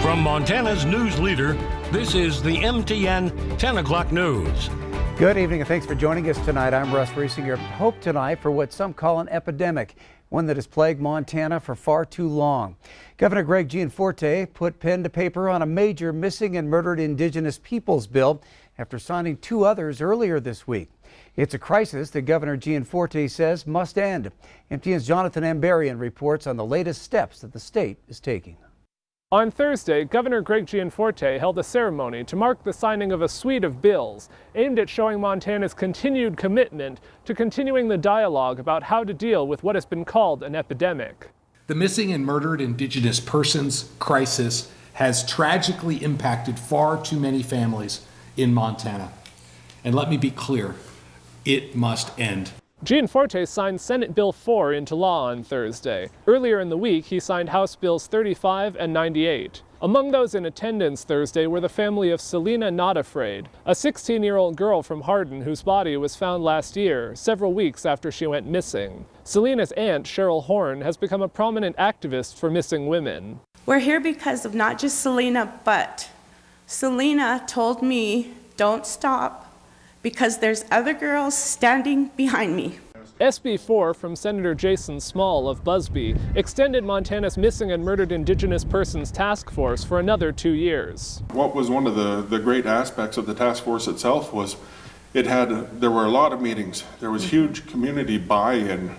From Montana's news leader, this is the MTN 10 o'clock news. Good evening and thanks for joining us tonight. I'm Russ Riesinger. Hope tonight for what some call an epidemic, one that has plagued Montana for far too long. Governor Greg Gianforte put pen to paper on a major missing and murdered Indigenous peoples bill after signing two others earlier this week. It's a crisis that Governor Gianforte says must end. MTN's Jonathan Ambarian reports on the latest steps that the state is taking. On Thursday, Governor Greg Gianforte held a ceremony to mark the signing of a suite of bills aimed at showing Montana's continued commitment to continuing the dialogue about how to deal with what has been called an epidemic. The missing and murdered Indigenous persons crisis has tragically impacted far too many families in Montana. And let me be clear, it must end. Gianforte signed Senate Bill 4 into law on Thursday. Earlier in the week, he signed House Bills 35 and 98. Among those in attendance Thursday were the family of Selena Not Afraid, a 16-year-old girl from Hardin whose body was found last year, several weeks after she went missing. Selena's aunt, Cheryl Horn, has become a prominent activist for missing women. We're here because of not just Selena, but Selena told me, don't stop, because there's other girls standing behind me. SB 4 from Senator Jason Small of Busby extended Montana's Missing and Murdered Indigenous Persons Task Force for another 2 years. What was one of the great aspects of the task force itself was there were a lot of meetings. There was huge community buy-in,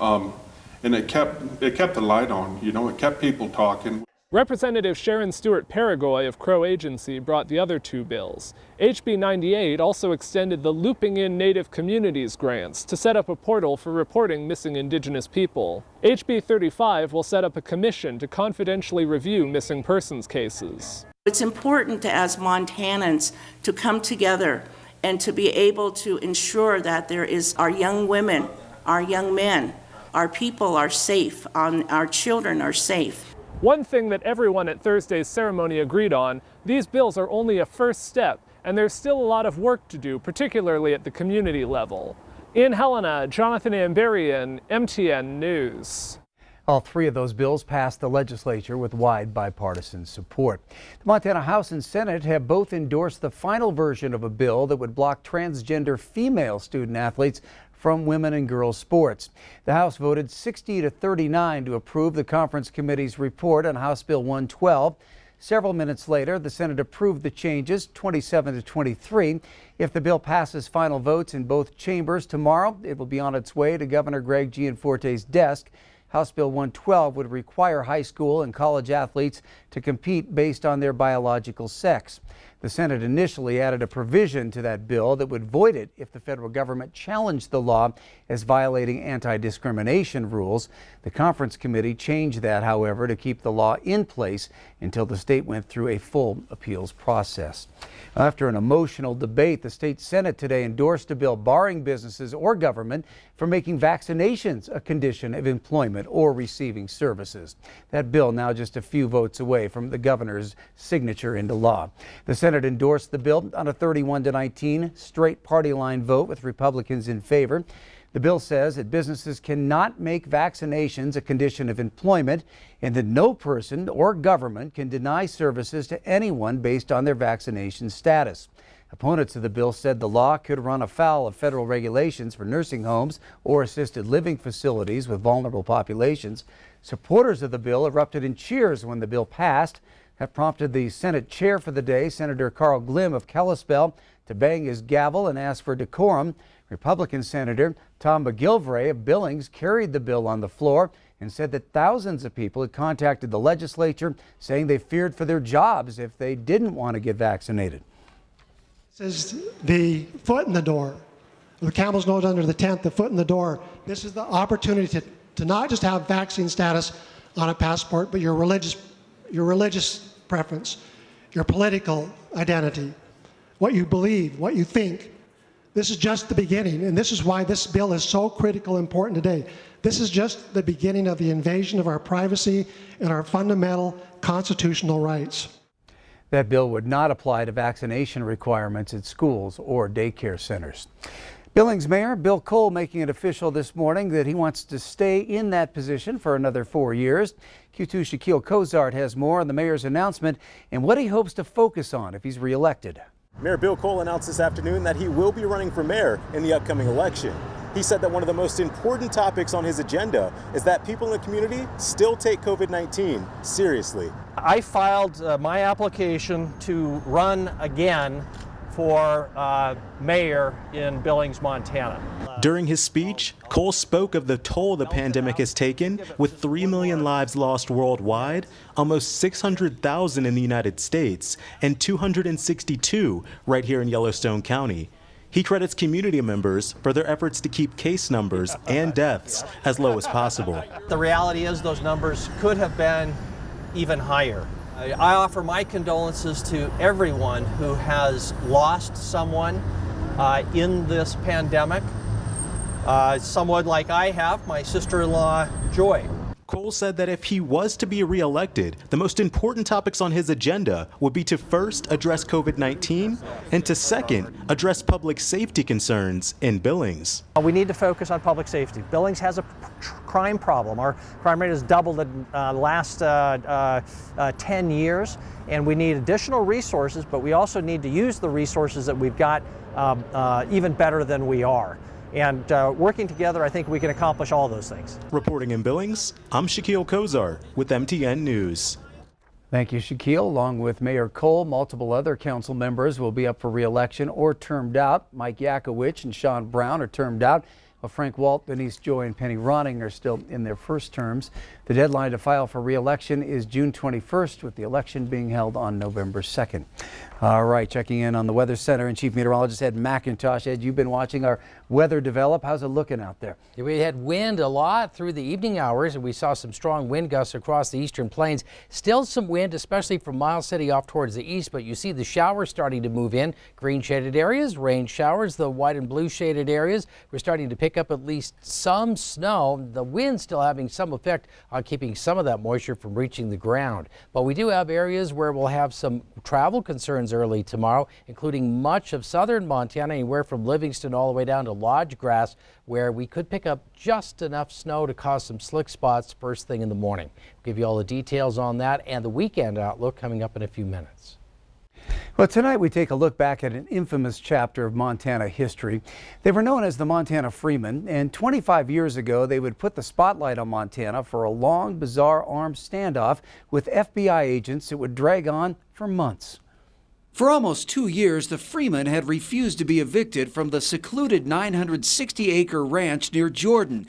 and it kept the light on. It kept people talking. Representative Sharon Stewart Paragoy of Crow Agency brought the other two bills. HB 98 also extended the Looping In Native Communities grants to set up a portal for reporting missing Indigenous people. HB 35 will set up a commission to confidentially review missing persons cases. It's important as Montanans to come together and to be able to ensure that our young women, our young men, our people are safe, our children are safe. One thing that everyone at Thursday's ceremony agreed on, these bills are only a first step, and there's still a lot of work to do, particularly at the community level. In Helena, Jonathan Ambarian, MTN News. All three of those bills passed the legislature with wide bipartisan support. The Montana House and Senate have both endorsed the final version of a bill that would block transgender female student athletes from women and girls sports. The House voted 60-39 to approve the conference committee's report on House Bill 112. Several minutes later, the Senate approved the changes, 27-23. If the bill passes final votes in both chambers tomorrow, it will be on its way to Governor Greg Gianforte's desk. House Bill 112 would require high school and college athletes to compete based on their biological sex. The Senate initially added a provision to that bill that would void it if the federal government challenged the law as violating anti-discrimination rules. The conference committee changed that, however, to keep the law in place until the state went through a full appeals process. After an emotional debate, the state Senate today endorsed a bill barring businesses or government from making vaccinations a condition of employment or receiving services. That bill now just a few votes away from the governor's signature into law. The Senate endorsed the bill on a 31-19 straight party line vote with Republicans in favor. The bill says that businesses cannot make vaccinations a condition of employment and that no person or government can deny services to anyone based on their vaccination status. Opponents of the bill said the law could run afoul of federal regulations for nursing homes or assisted living facilities with vulnerable populations. Supporters of the bill erupted in cheers when the bill passed. That prompted the Senate chair for the day, Senator Carl Glimm of Kalispell, to bang his gavel and ask for decorum. Republican Senator Tom McGilvray of Billings carried the bill on the floor and said that thousands of people had contacted the legislature saying they feared for their jobs if they didn't want to get vaccinated. This is the foot in the door. The camel's nose under the tent, the foot in the door. This is the opportunity to not just have vaccine status on a passport, but your religious preference, your political identity, what you believe, what you think. This is just the beginning, and this is why this bill is so critical and important today. This is just the beginning of the invasion of our privacy and our fundamental constitutional rights. That bill would not apply to vaccination requirements at schools or daycare centers. Billings Mayor Bill Cole making it official this morning that he wants to stay in that position for another 4 years. Q2's Shaquille Cozart has more on the mayor's announcement and what he hopes to focus on if he's reelected. Mayor Bill Cole announced this afternoon that he will be running for mayor in the upcoming election. He said that one of the most important topics on his agenda is that people in the community still take COVID-19 seriously. I filed my application to run again for mayor in Billings, Montana. During his speech, Cole spoke of the toll the pandemic has taken, with 3 million lives lost worldwide, almost 600,000 in the United States, and 262 right here in Yellowstone County. He credits community members for their efforts to keep case numbers and deaths as low as possible. The reality is those numbers could have been even higher. I offer my condolences to everyone who has lost someone in this pandemic. Someone like I have, my sister-in-law, Joy. Cole said that if he was to be reelected, the most important topics on his agenda would be to first address COVID-19 and to second address public safety concerns in Billings. We need to focus on public safety. Billings has a crime problem. Our crime rate has doubled in the last 10 years, and we need additional resources, but we also need to use the resources that we've got even better than we are. And working together, I think we can accomplish all those things. Reporting in Billings, I'm Shaquille Cozart with MTN News. Thank you, Shaquille. Along with Mayor Cole, multiple other council members will be up for re-election or termed out. Mike Yakowicz and Sean Brown are termed out, while Frank Walt, Denise Joy, and Penny Ronning are still in their first terms. The deadline to file for re-election is June 21st, with the election being held on November 2nd. All right, checking in on the Weather Center and Chief Meteorologist Ed McIntosh. Ed, you've been watching our weather develop. How's it looking out there? Yeah, we had wind a lot through the evening hours, and we saw some strong wind gusts across the eastern plains. Still some wind, especially from Miles City off towards the east, but you see the showers starting to move in. Green shaded areas, rain showers, the white and blue shaded areas. We're starting to pick up at least some snow. The wind still having some effect on keeping some of that moisture from reaching the ground. But we do have areas where we'll have some travel concerns early tomorrow, including much of southern Montana, anywhere from Livingston all the way down to Lodge Grass, where we could pick up just enough snow to cause some slick spots first thing in the morning. We'll give you all the details on that and the weekend outlook coming up in a few minutes. Well, tonight we take a look back at an infamous chapter of Montana history. They were known as the Montana Freemen, and 25 years ago they would put the spotlight on Montana for a long, bizarre armed standoff with FBI agents that would drag on for months. For almost 2 years, the Freemen had refused to be evicted from the secluded 960-acre ranch near Jordan.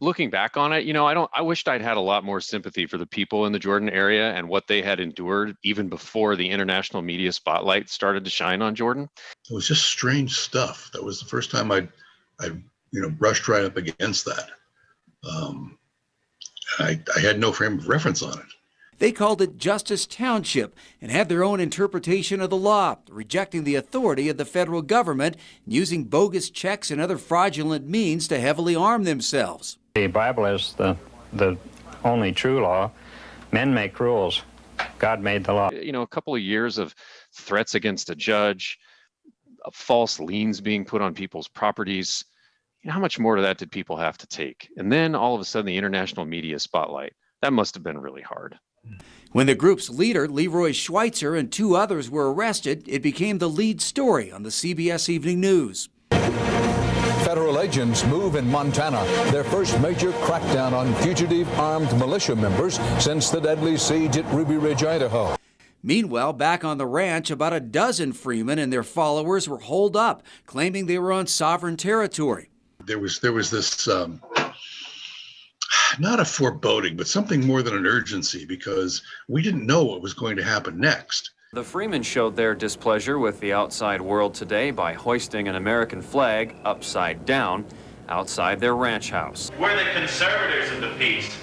Looking back on it, I wished I'd had a lot more sympathy for the people in the Jordan area and what they had endured even before the international media spotlight started to shine on Jordan. It was just strange stuff. That was the first time I brushed right up against that. I had no frame of reference on it. They called it Justice Township and had their own interpretation of the law, rejecting the authority of the federal government and using bogus checks and other fraudulent means to heavily arm themselves. The Bible is the only true law. Men make rules. God made the law. A couple of years of threats against a judge, false liens being put on people's properties. How much more of that did people have to take? And then all of a sudden the international media spotlight. That must have been really hard. When the group's leader, Leroy Schweitzer, and 2 others were arrested, it became the lead story on the CBS Evening News. Federal agents move in Montana, their first major crackdown on fugitive armed militia members since the deadly siege at Ruby Ridge, Idaho. Meanwhile, back on the ranch, about a dozen Freemen and their followers were holed up, claiming they were on sovereign territory. There was this, not a foreboding, but something more than an urgency, because we didn't know what was going to happen next. The Freemen showed their displeasure with the outside world today by hoisting an American flag upside down outside their ranch house. We're the conservators of the peace.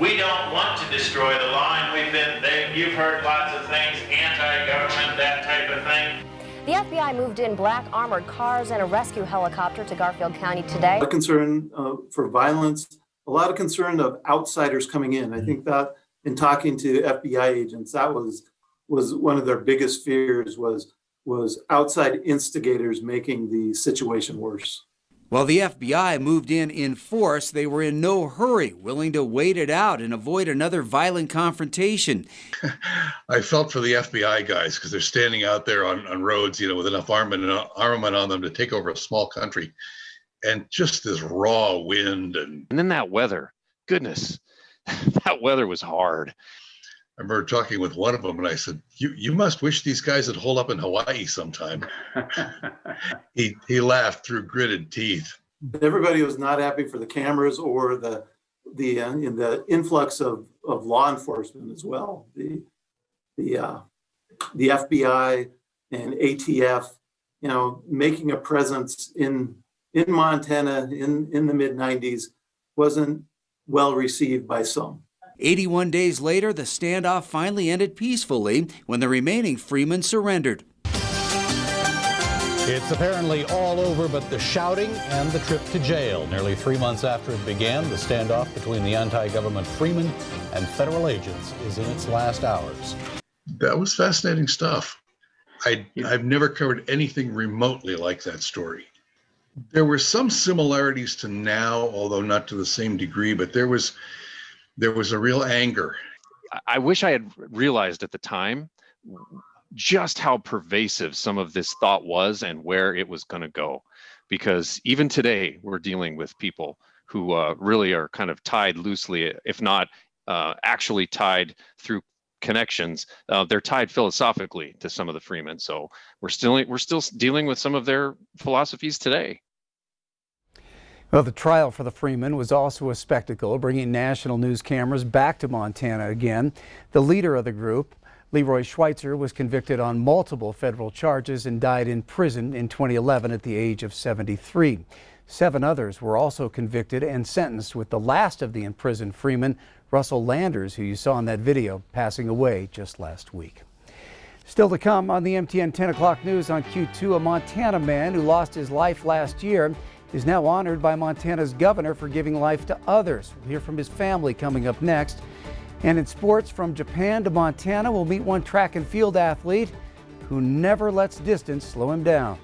We don't want to destroy the law, and you've heard lots of things, anti-government, that type of thing. The FBI moved in black armored cars and a rescue helicopter to Garfield County today. A lot of concern for violence, a lot of concern of outsiders coming in. I think that in talking to FBI agents, that was one of their biggest fears was outside instigators making the situation worse. While the FBI moved in force, they were in no hurry, willing to wait it out and avoid another violent confrontation. I felt for the FBI guys because they're standing out there on roads, with enough armament on them to take over a small country. And just this raw wind. And then that weather, goodness, that weather was hard. I remember talking with one of them and I said, you must wish these guys would hold up in Hawaii sometime. He laughed through gritted teeth. Everybody was not happy for the cameras or the influx of law enforcement as well. The FBI and ATF, making a presence in Montana in the mid-90s wasn't well received by some. 81 days later, the standoff finally ended peacefully when the remaining Freemen surrendered. It's apparently all over but the shouting and the trip to jail. Nearly 3 months after it began, the standoff between the anti-government Freemen and federal agents is in its last hours. That was fascinating stuff. I've never covered anything remotely like that story. There were some similarities to now, although not to the same degree, but there was a real anger. I wish I had realized at the time just how pervasive some of this thought was and where it was going to go. Because even today, we're dealing with people who really are kind of tied loosely, if not actually tied through connections. They're tied philosophically to some of the Freemen. So we're still dealing with some of their philosophies today. Well, the trial for the Freemen was also a spectacle, bringing national news cameras back to Montana again. The leader of the group, Leroy Schweitzer, was convicted on multiple federal charges and died in prison in 2011 at the age of 73. 7 others were also convicted and sentenced, with the last of the imprisoned Freemen, Russell Landers, who you saw in that video, passing away just last week. Still to come on the MTN 10 o'clock news on Q2, a Montana man who lost his life last year is now honored by Montana's governor for giving life to others. We'll hear from his family coming up next. And in sports, from Japan to Montana, we'll meet one track and field athlete who never lets distance slow him down.